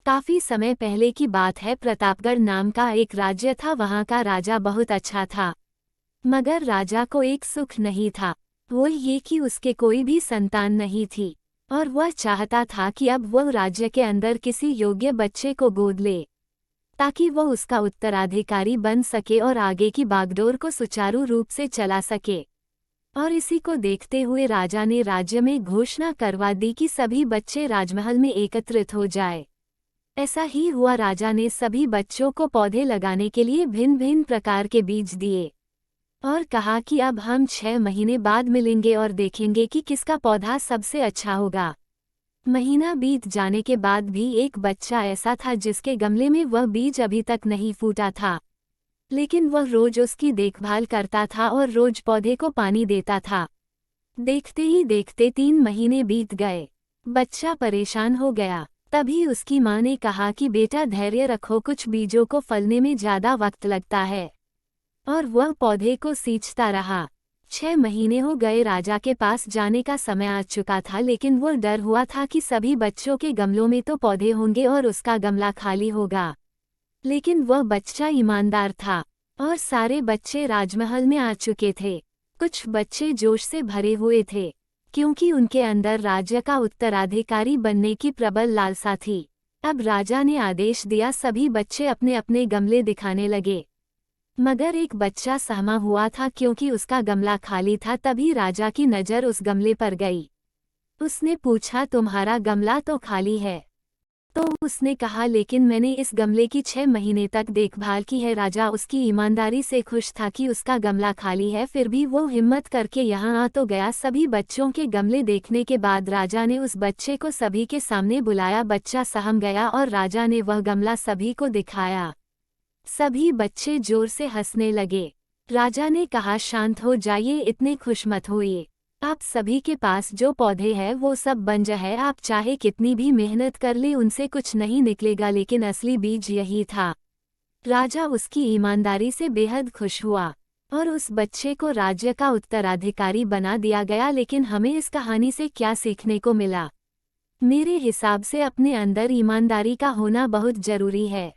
काफी समय पहले की बात है। प्रतापगढ़ नाम का एक राज्य था। वहाँ का राजा बहुत अच्छा था, मगर राजा को एक सुख नहीं था। वो ये कि उसके कोई भी संतान नहीं थी, और वह चाहता था कि अब वह राज्य के अंदर किसी योग्य बच्चे को गोद ले, ताकि वह उसका उत्तराधिकारी बन सके और आगे की बागडोर को सुचारू रूप से चला सके। और इसी को देखते हुए राजा ने राज्य में घोषणा करवा दी कि सभी बच्चे राजमहल में एकत्रित हो जाए। ऐसा ही हुआ। राजा ने सभी बच्चों को पौधे लगाने के लिए भिन्न भिन्न प्रकार के बीज दिए और कहा कि अब हम 6 महीने बाद मिलेंगे और देखेंगे कि किसका पौधा सबसे अच्छा होगा। महीना बीत जाने के बाद भी एक बच्चा ऐसा था जिसके गमले में वह बीज अभी तक नहीं फूटा था, लेकिन वह रोज उसकी देखभाल करता था और रोज पौधे को पानी देता था। देखते ही देखते 3 महीने बीत गए। बच्चा परेशान हो गया। तभी उसकी माँ ने कहा कि बेटा धैर्य रखो, कुछ बीजों को फलने में ज़्यादा वक्त लगता है। और वह पौधे को सींचता रहा। 6 महीने हो गए। राजा के पास जाने का समय आ चुका था, लेकिन वो डर हुआ था कि सभी बच्चों के गमलों में तो पौधे होंगे और उसका गमला खाली होगा। लेकिन वह बच्चा ईमानदार था और सारे बच्चे राजमहल में आ चुके थे। कुछ बच्चे जोश से भरे हुए थे, क्योंकि उनके अंदर राज्य का उत्तराधिकारी बनने की प्रबल लालसा थी। अब राजा ने आदेश दिया, सभी बच्चे अपने अपने गमले दिखाने लगे। मगर एक बच्चा सहमा हुआ था क्योंकि उसका गमला खाली था। तभी राजा की नज़र उस गमले पर गई। उसने पूछा, तुम्हारा गमला तो खाली है? तो उसने कहा, लेकिन मैंने इस गमले की 6 महीने तक देखभाल की है। राजा उसकी ईमानदारी से खुश था कि उसका गमला खाली है, फिर भी वो हिम्मत करके यहाँ आ तो गया। सभी बच्चों के गमले देखने के बाद राजा ने उस बच्चे को सभी के सामने बुलाया। बच्चा सहम गया और राजा ने वह गमला सभी को दिखाया। सभी बच्चे जोर से हंसने लगे। राजा ने कहा, शांत हो जाइए, इतने खुश मत होइए। आप सभी के पास जो पौधे हैं वो सब बंजर है। आप चाहे कितनी भी मेहनत कर ले, उनसे कुछ नहीं निकलेगा, लेकिन असली बीज यही था। राजा उसकी ईमानदारी से बेहद खुश हुआ और उस बच्चे को राज्य का उत्तराधिकारी बना दिया गया। लेकिन हमें इस कहानी से क्या सीखने को मिला? मेरे हिसाब से अपने अंदर ईमानदारी का होना बहुत जरूरी है।